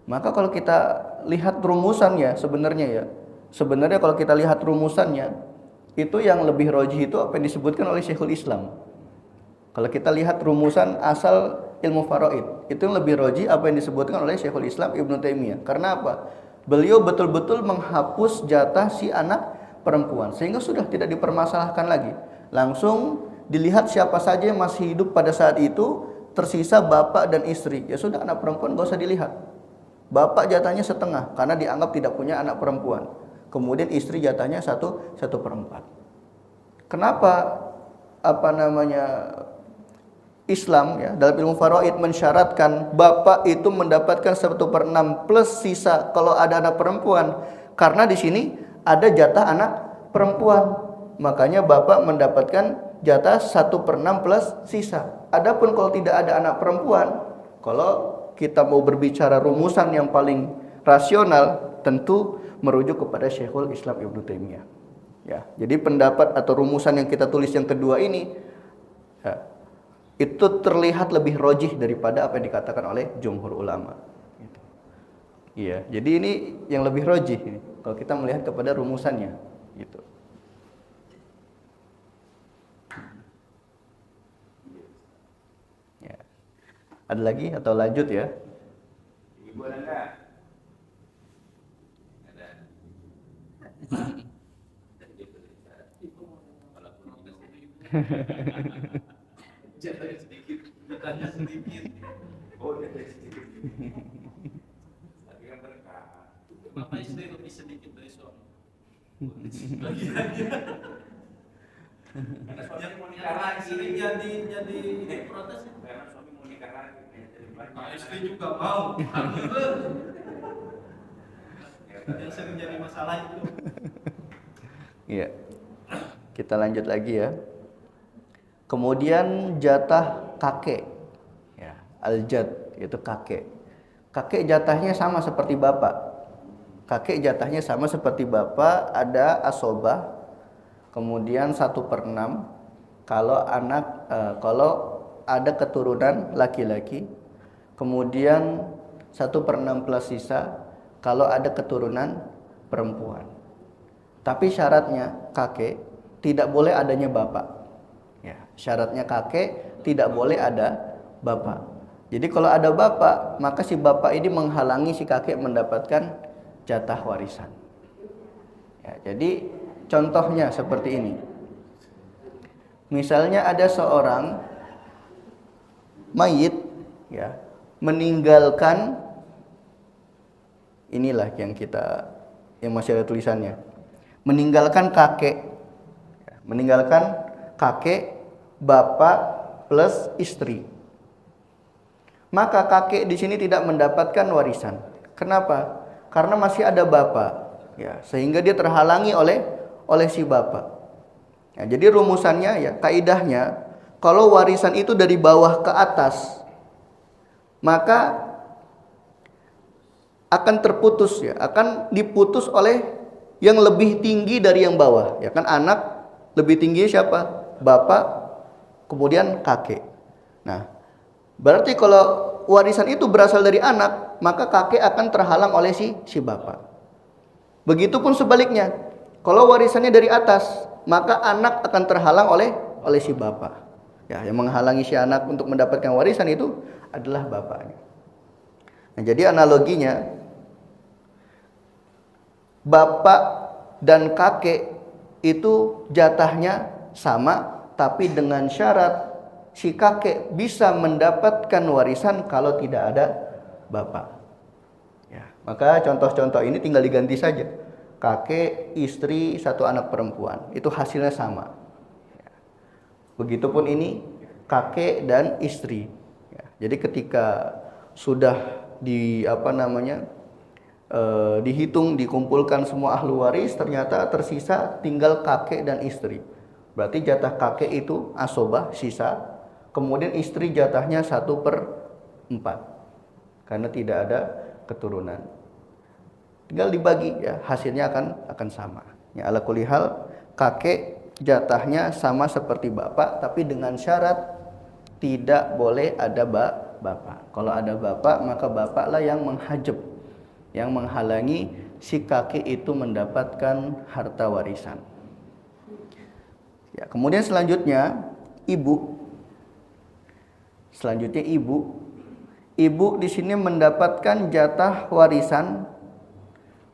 Maka kalau kita lihat rumusannya sebenarnya kalau kita lihat rumusannya, itu yang lebih rajih itu apa yang disebutkan oleh Syekhul Islam. Kalau kita lihat rumusan asal ilmu faraid, itu yang lebih rajih apa yang disebutkan oleh Syekhul Islam Ibnu Taimiyah. Karena apa? Beliau betul-betul menghapus jatah si anak perempuan sehingga sudah tidak dipermasalahkan lagi. Langsung dilihat siapa saja yang masih hidup pada saat itu, tersisa bapak dan istri. Ya sudah, anak perempuan gak usah dilihat. Bapak jatahnya setengah karena dianggap tidak punya anak perempuan. Kemudian istri jatahnya 1/4. Kenapa Islam dalam ilmu faraid mensyaratkan bapak itu mendapatkan 1/6 plus sisa kalau ada anak perempuan? Karena di sini ada jatah anak perempuan. Makanya bapak mendapatkan jatah 1/6 plus sisa. Adapun kalau tidak ada anak perempuan, kalau kita mau berbicara rumusan yang paling rasional, tentu merujuk kepada Syekhul Islam Ibnu Taimiyah. Ya, jadi pendapat atau rumusan yang kita tulis yang kedua ini, itu terlihat lebih rajih daripada apa yang dikatakan oleh jumhur ulama. Iya, jadi ini yang lebih rajih ini kalau kita melihat kepada rumusannya, gitu. Ya. Ada lagi atau lanjut ya? Ibu ada enggak? Ada. Jatahnya sedikit, jatahnya sedikit. Oh, jatahnya sedikit. Tapi kan berkah. Kenapa istri lebih sedikit dari suami? Lagi-lagi. Karena suami mau nikah lagi. Jadi protes. Karena suami mau nikah lagi. Nah, istri juga mau. Yang sering jadi masalah itu. Iya. Kita lanjut lagi ya. Kemudian jatah kakek, ya, al-jad itu kakek. Kakek jatahnya sama seperti bapak. Kakek jatahnya sama seperti bapak, ada asobah, kemudian 1/6 kalau kalau ada keturunan laki-laki, kemudian 1/6 plus sisa kalau ada keturunan perempuan. Tapi syaratnya kakek tidak boleh adanya bapak. Ya, syaratnya kakek tidak boleh ada bapak. Jadi kalau ada bapak, maka si bapak ini menghalangi si kakek mendapatkan jatah warisan. Ya, jadi contohnya seperti ini. Misalnya ada seorang mayit, ya, meninggalkan, inilah yang masih ada tulisannya. Meninggalkan kakek, bapak plus istri. Maka kakek di sini tidak mendapatkan warisan. Kenapa? Karena masih ada bapak, ya, sehingga dia terhalangi oleh si bapak. Ya, jadi rumusannya, ya, kaidahnya, kalau warisan itu dari bawah ke atas, maka akan terputus, ya, akan diputus oleh yang lebih tinggi dari yang bawah. Ya kan, anak lebih tinggi siapa? Bapak, kemudian kakek. Nah, berarti kalau warisan itu berasal dari anak, maka kakek akan terhalang oleh si bapak. Begitupun sebaliknya, kalau warisannya dari atas, maka anak akan terhalang oleh si bapak. Ya, yang menghalangi si anak untuk mendapatkan warisan itu adalah bapaknya. Nah, jadi analoginya, bapak dan kakek itu jatahnya sama, tapi dengan syarat si kakek bisa mendapatkan warisan kalau tidak ada bapak. Ya, maka contoh-contoh ini tinggal diganti saja. kakek, istri, satu anak perempuan. Itu hasilnya sama. Begitupun ini kakek dan istri. Ya, jadi ketika sudah dihitung, dikumpulkan semua ahli waris, ternyata tersisa tinggal kakek dan istri. Berarti jatah kakek itu asobah, sisa. Kemudian istri jatahnya 1/4, karena tidak ada keturunan. Tinggal dibagi, ya hasilnya akan sama. Ya, ala kulli hal, kakek jatahnya sama seperti bapak, tapi dengan syarat tidak boleh ada bapak. Kalau ada bapak, maka bapaklah yang menghajab, yang menghalangi si kakek itu mendapatkan harta warisan. Ya, kemudian selanjutnya ibu. Ibu di sini mendapatkan jatah warisan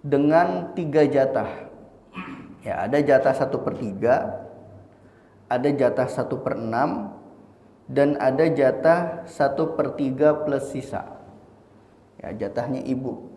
dengan 3 jatah. Ya, ada jatah 1/3, ada jatah 1/6, dan ada jatah 1/3 plus sisa. Ya, jatahnya ibu.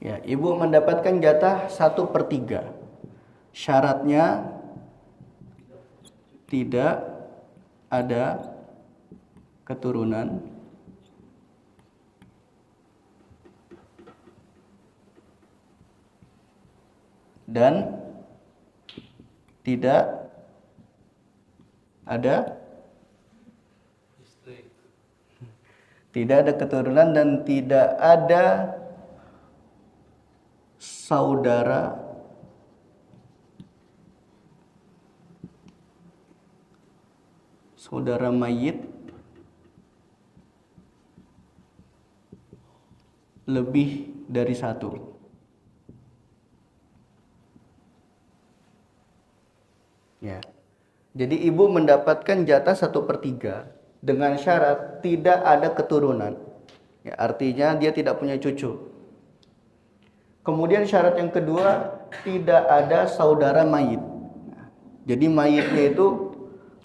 Ya, ibu mendapatkan jatah 1/3. Syaratnya tidak ada keturunan dan tidak ada Istri. tidak ada keturunan dan tidak ada saudara mayit lebih dari 1. Ya. Jadi ibu mendapatkan jatah 1/3 dengan syarat tidak ada keturunan. Ya, artinya dia tidak punya cucu. Kemudian syarat yang kedua, tidak ada saudara mayit. Jadi mayitnya itu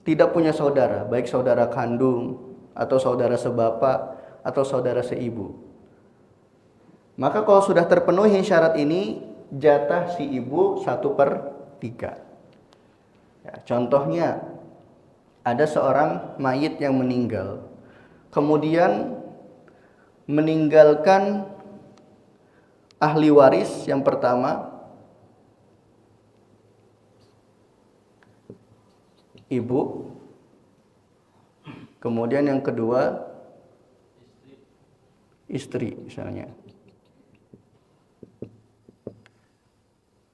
tidak punya saudara, baik saudara kandung atau saudara sebapak atau saudara seibu. Maka kalau sudah terpenuhi syarat ini, jatah si ibu 1/3. Ya, contohnya, ada seorang mayit yang meninggal, kemudian meninggalkan ahli waris yang pertama ibu, kemudian yang kedua istri misalnya.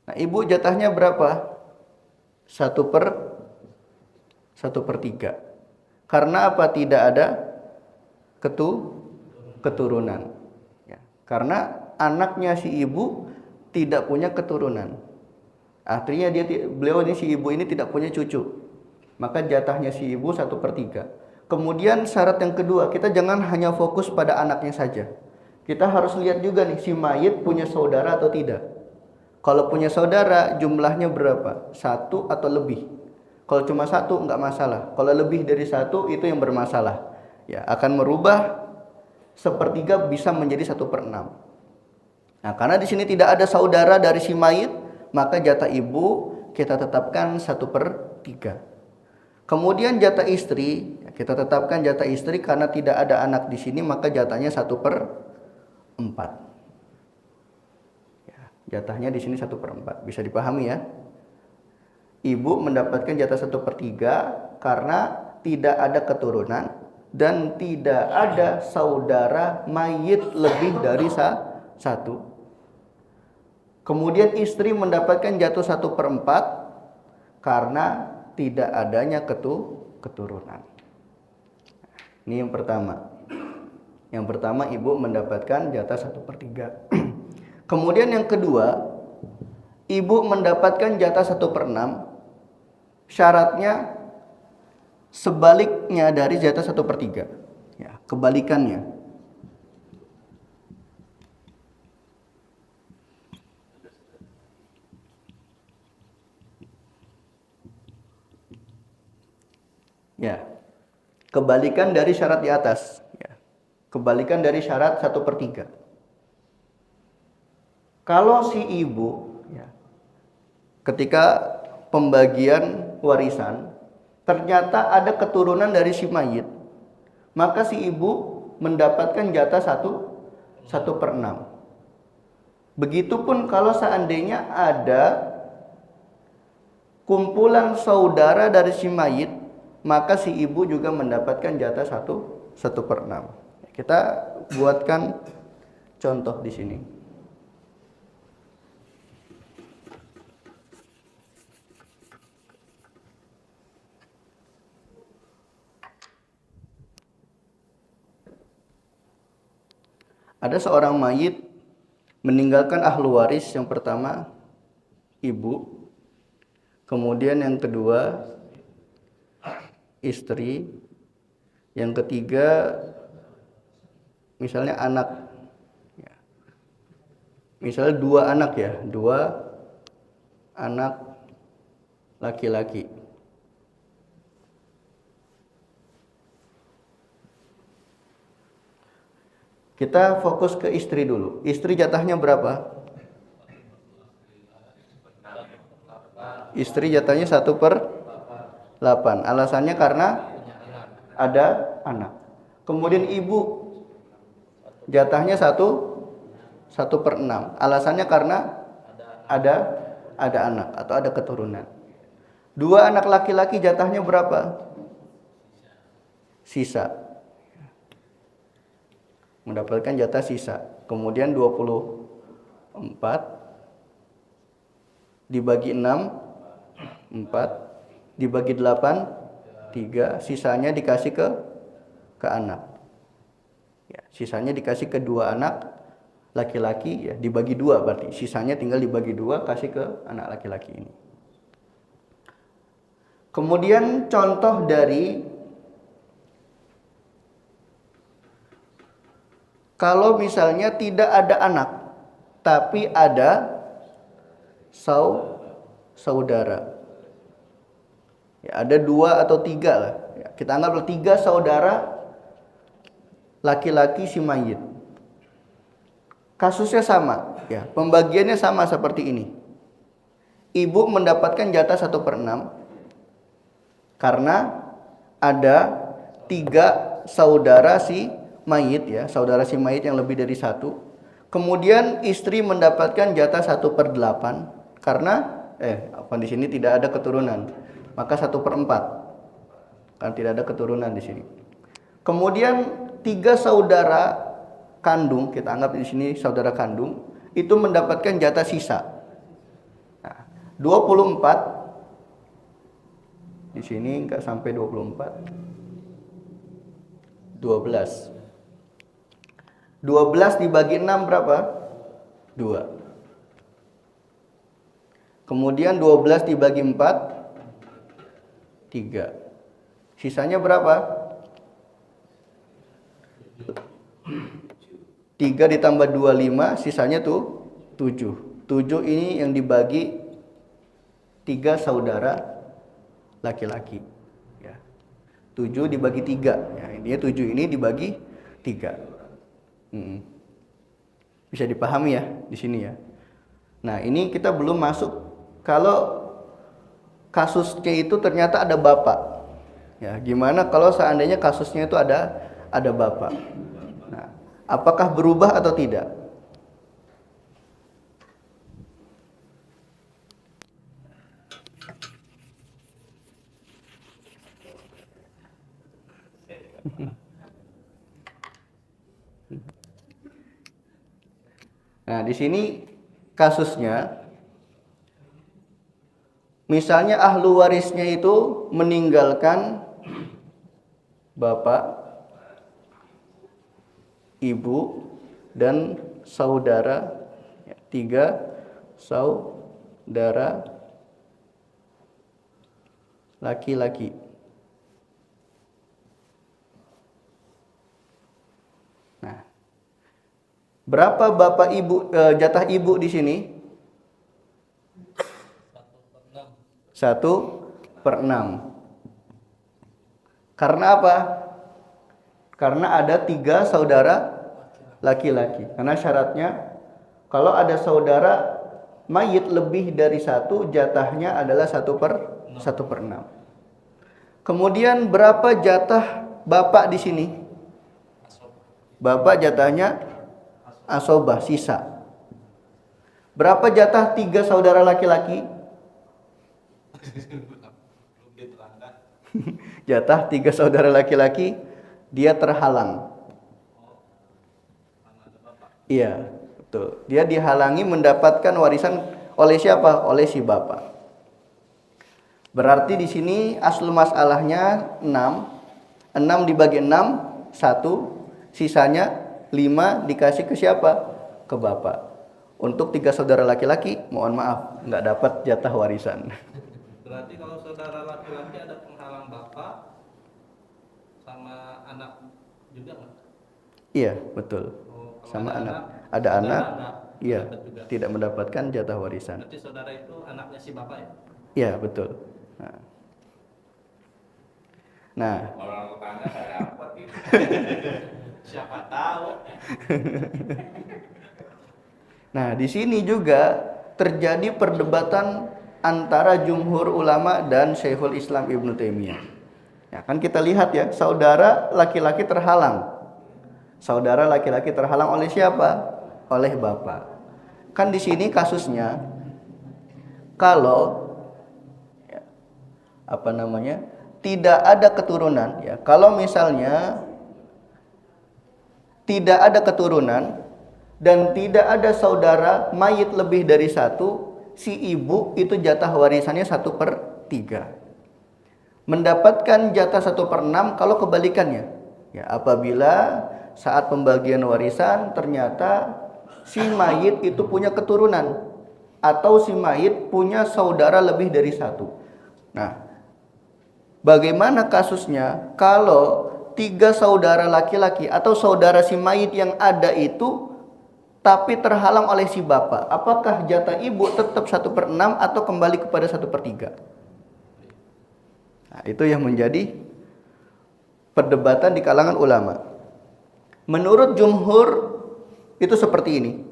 Nah, ibu jatahnya berapa? 1/3. Karena apa? Tidak ada keturunan. Ya, karena anaknya si ibu tidak punya keturunan. Artinya beliau ini, si ibu ini tidak punya cucu. Maka jatahnya si ibu 1/3. Kemudian syarat yang kedua, kita jangan hanya fokus pada anaknya saja. Kita harus lihat juga nih, si mayit punya saudara atau tidak. Kalau punya saudara, jumlahnya berapa? 1 atau lebih. Kalau cuma 1 enggak masalah. Kalau lebih dari 1 itu yang bermasalah. Ya, akan merubah 1/3 bisa menjadi 1/6. Nah, karena di sini tidak ada saudara dari si mayit, maka jatah ibu kita tetapkan 1/3. Kemudian jatah istri, kita tetapkan jatah istri karena tidak ada anak di sini, maka jatahnya 1/4. Ya, jatahnya di sini 1/4. Bisa dipahami ya? Ibu mendapatkan jatah 1/3 karena tidak ada keturunan dan tidak ada saudara mayit lebih dari satu. Kemudian istri mendapatkan jatuh 1/4 karena tidak adanya keturunan. Ini yang pertama. Yang pertama ibu mendapatkan jatah 1/3. Kemudian yang kedua, ibu mendapatkan jatah 1/6. Syaratnya sebaliknya dari jatah 1/3. Ya, kebalikannya. Ya, kebalikan dari syarat di atas. Ya, kebalikan dari syarat 1/3. Kalau si ibu, ya, ketika pembagian warisan ternyata ada keturunan dari si mayit, maka si ibu mendapatkan jatah 1/6. Begitupun kalau seandainya ada kumpulan saudara dari si mayit, maka si ibu juga mendapatkan jatah 1/6. Kita buatkan contoh di sini. Ada seorang mayit meninggalkan ahlu waris, yang pertama ibu, kemudian yang kedua istri, yang ketiga misalnya anak. Misalnya 2 anak ya, 2 anak laki-laki. Kita fokus ke istri dulu. Istri jatahnya berapa? Istri jatahnya 1/8. Alasannya karena ada anak. Kemudian ibu jatahnya 1/6. Alasannya karena ada anak atau ada keturunan. 2 anak laki-laki jatahnya berapa? Sisa. Mendapatkan jatah sisa. Kemudian 24 dibagi 6, 4, dibagi 8, 3, sisanya dikasih ke anak. Ya, sisanya dikasih ke 2 anak laki-laki, ya, dibagi 2 berarti. Sisanya tinggal dibagi 2 kasih ke anak laki-laki ini. Kemudian contoh dari kalau misalnya tidak ada anak, tapi ada saudara. Ya, ada 2 atau 3 lah. Ya, kita anggap 3 saudara laki-laki si mayit. Kasusnya sama, ya, pembagiannya sama seperti ini. Ibu mendapatkan jatah 1/6 karena ada 3 saudara si mayit, ya, saudara si mayit yang lebih dari 1. Kemudian istri mendapatkan jatah 1/8 karena di sini tidak ada keturunan, maka 1/4 karena tidak ada keturunan di sini. Kemudian 3 saudara kandung, kita anggap di sini saudara kandung, itu mendapatkan jatah sisa. Nah, 24 di sini enggak sampai 24. 12 dibagi 6 berapa? 2. Kemudian 12 dibagi 4, 3. Sisanya berapa? 3 ditambah 2, 5. Sisanya tuh 7. 7 ini yang dibagi 3 saudara laki-laki. Ya. 7 dibagi 3. Ya, ini 7 ini dibagi 3. Bisa dipahami ya di sini ya. Nah, ini kita belum masuk kalau kasusnya itu ternyata ada bapak. Ya, gimana kalau seandainya kasusnya itu ada bapak? Nah, apakah berubah atau tidak? Nah, di sini kasusnya, misalnya ahlu warisnya itu meninggalkan bapak, ibu, dan saudara, ya, 3 saudara laki-laki. Nah, berapa bapak ibu, jatah ibu di sini? 1/6. Karena apa? Karena ada 3 saudara laki-laki. Karena syaratnya kalau ada saudara mayit lebih dari 1, jatahnya adalah 1/6. Kemudian berapa jatah bapak di sini? Bapak jatahnya asobah, sisa. Berapa jatah 3 saudara laki-laki? Jatah 3 saudara laki-laki, dia terhalang. Iya, betul. Dia dihalangi mendapatkan warisan oleh siapa? Oleh si bapak. Berarti di sini asal masalahnya 6. 6 dibagi 6, 1. Sisanya 5 dikasih ke siapa? Ke bapak. Untuk 3 saudara laki-laki, mohon maaf, nggak dapat jatah warisan. Berarti kalau saudara laki-laki ada penghalang bapak sama anak juga nggak? Iya, betul. Sama anak. Ada anak, iya, tidak mendapatkan jatah warisan. Berarti saudara itu anaknya si bapak ya? Iya, betul. Nah. Orang tetangga nggak dapat gitu. Siapa tahu. Nah, di sini juga terjadi perdebatan antara jumhur ulama dan Syekhul Islam Ibnu Taimiyah. Ya, kan kita lihat ya, saudara laki-laki terhalang. Saudara laki-laki terhalang oleh siapa? Oleh bapak. Kan di sini kasusnya kalau ya, tidak ada keturunan ya. Kalau misalnya tidak ada keturunan dan tidak ada saudara mayit lebih dari 1, si ibu itu jatah warisannya 1/3. Mendapatkan jatah 1/6 kalau kebalikannya. Ya, apabila saat pembagian warisan ternyata si mayit itu punya keturunan atau si mayit punya saudara lebih dari 1. Nah, bagaimana kasusnya kalau 3 saudara laki-laki atau saudara si mayit yang ada itu tapi terhalang oleh si bapak? Apakah jatah ibu tetap 1/6 atau kembali kepada 1/3? Nah, itu yang menjadi perdebatan di kalangan ulama. Menurut jumhur itu seperti ini.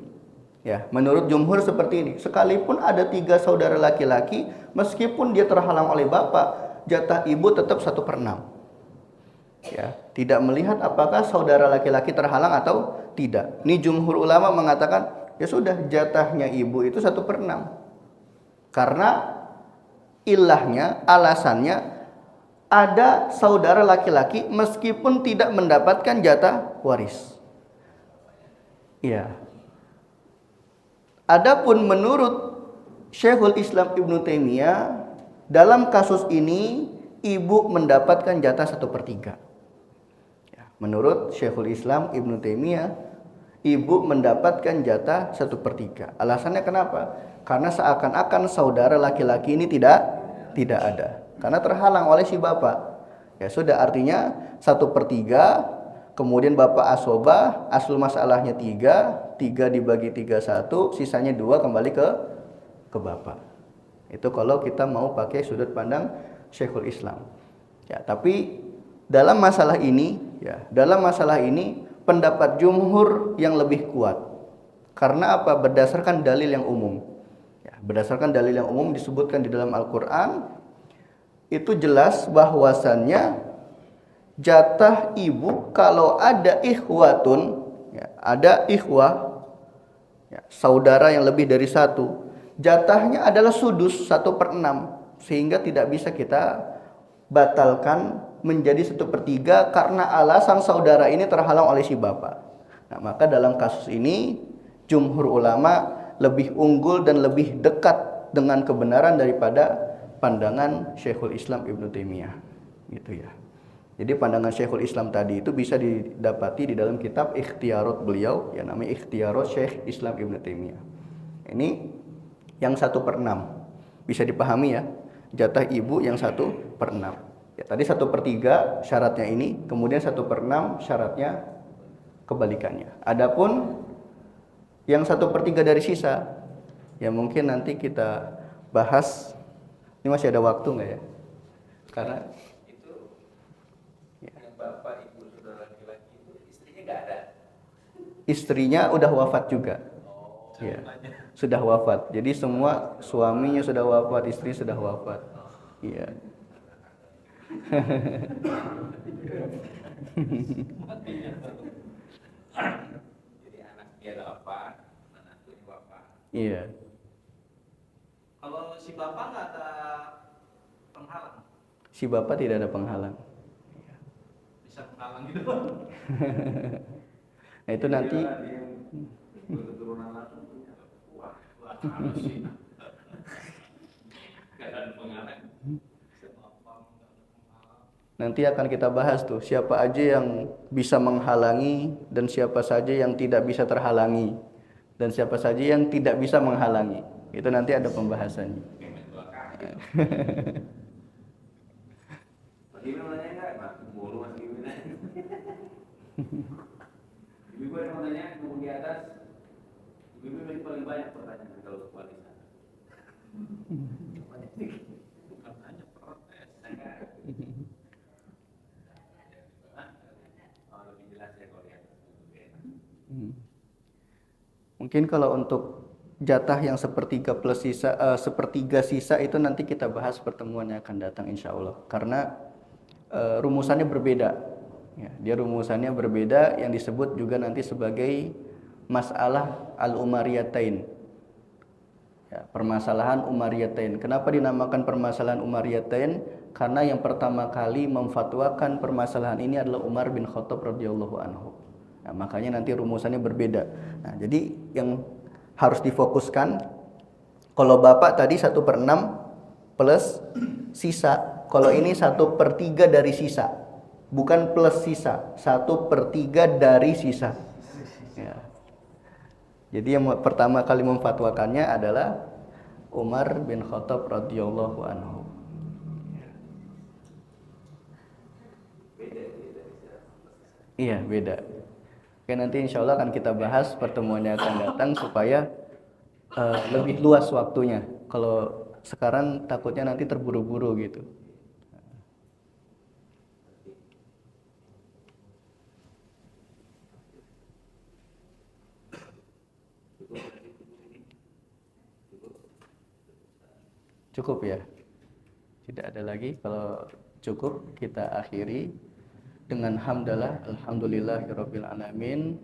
Ya, menurut jumhur seperti ini. Sekalipun ada 3 saudara laki-laki, meskipun dia terhalang oleh bapak, jatah ibu tetap 1/6. Ya, tidak melihat apakah saudara laki-laki terhalang atau tidak. Ini jumhur ulama mengatakan ya sudah, jatahnya ibu itu 1/6. Karena ilahnya, alasannya ada saudara laki-laki meskipun tidak mendapatkan jatah waris. Ya. Adapun menurut Syekhul Islam Ibnu Taimiyah, dalam kasus ini ibu mendapatkan jatah 1/3. Menurut Syekhul Islam Ibnu Taimiyah, ibu mendapatkan jatah 1/3. Alasannya kenapa? Karena seakan-akan saudara laki-laki ini tidak ada. Karena terhalang oleh si bapak. Ya sudah, artinya 1/3. Kemudian bapak asobah, asal masalahnya 3 dibagi 3 1, sisanya 2 kembali ke bapak. Itu kalau kita mau pakai sudut pandang Syekhul Islam. Ya, tapi dalam masalah ini pendapat jumhur yang lebih kuat. Karena apa? Berdasarkan dalil yang umum. Ya, berdasarkan dalil yang umum disebutkan di dalam Al-Qur'an, itu jelas bahwasannya jatah ibu kalau ada ikhwatun, ya, ada ikhwah, ya, saudara yang lebih dari satu, jatahnya adalah sudus 1/6, sehingga tidak bisa kita batalkan menjadi 1/3 karena alasan saudara ini terhalang oleh si bapak. Nah, maka dalam kasus ini jumhur ulama lebih unggul dan lebih dekat dengan kebenaran daripada pandangan Syekhul Islam Ibnu Taimiyah, gitu ya. Jadi pandangan Syekhul Islam tadi itu bisa didapati di dalam kitab Ikhtiyarat beliau, yang namanya Ikhtiyarat Syekh Islam Ibnu Taimiyah. Ini yang 1/6 bisa dipahami ya, jatah ibu yang 1/6. Ya, tadi 1/3 syaratnya ini, kemudian 1/6 syaratnya kebalikannya. Adapun yang 1/3 dari sisa, ya mungkin nanti kita bahas. Ini masih ada waktu nggak ya? Karena itu yang bapak ibu saudara laki-laki itu istrinya nggak ada. istrinya udah wafat juga. Ya, sudah wafat. Jadi semua suaminya sudah wafat, istri sudah wafat. Iya. Jadi anak dia ada apa, anaknya bapak. Iya. Kalau si bapak nggak ada penghalang, Si bapak tidak ada penghalang. bisa menghalang gitu. Nah, itu nanti Keturunan langsung punya. Wah, Harus sih. Nggak ada penghalang. nanti akan kita bahas tuh siapa aja yang bisa menghalangi dan siapa saja yang tidak bisa terhalangi dan siapa saja yang tidak bisa menghalangi. Itu nanti ada pembahasannya. Mas Gimin mau nanya nggak? Mas Mulu Mas Gimin. Ibu yang mau nanya mau di atas. Ibu yang paling banyak pertanyaan kalau warisan. Bukan hanya protes. Oh, lebih jelas ya kalau lihat. Mungkin kalau untuk jatah yang sepertiga sisa itu nanti kita bahas pertemuan yang akan datang insya Allah. Karena rumusannya berbeda. Ya, dia rumusannya berbeda yang disebut juga nanti sebagai masalah al-Umariyatain. Ya, permasalahan Umariyatain. Kenapa dinamakan permasalahan Umariyatain? Karena yang pertama kali memfatwakan permasalahan ini adalah Umar bin Khattab radhiyallahu anhu. Nah, makanya nanti rumusannya berbeda. Nah, jadi yang harus difokuskan, kalau bapak tadi 1/6 plus sisa, kalau ini 1/3 dari sisa, bukan plus sisa, 1/3 dari sisa. Ya. Jadi yang pertama kali memfatwakannya adalah Umar bin Khattab radhiyallahu anhu. Iya, beda. Oke, nanti insya Allah akan kita bahas pertemuan yang akan datang supaya lebih luas waktunya. Kalau sekarang takutnya nanti terburu-buru gitu. Cukup ya? Tidak ada lagi. Kalau cukup kita akhiri dengan hamdalah alhamdulillahirabbil alamin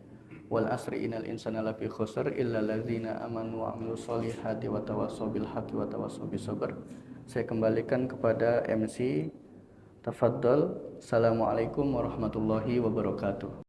wal asri innal insana lafi khusr illa alladzina amanu wa amilus solihati wa tawassaw bil haqqi wa tawassaw bis sabr. Saya kembalikan kepada MC. Tafadhol. Assalamualaikum warahmatullahi wabarakatuh.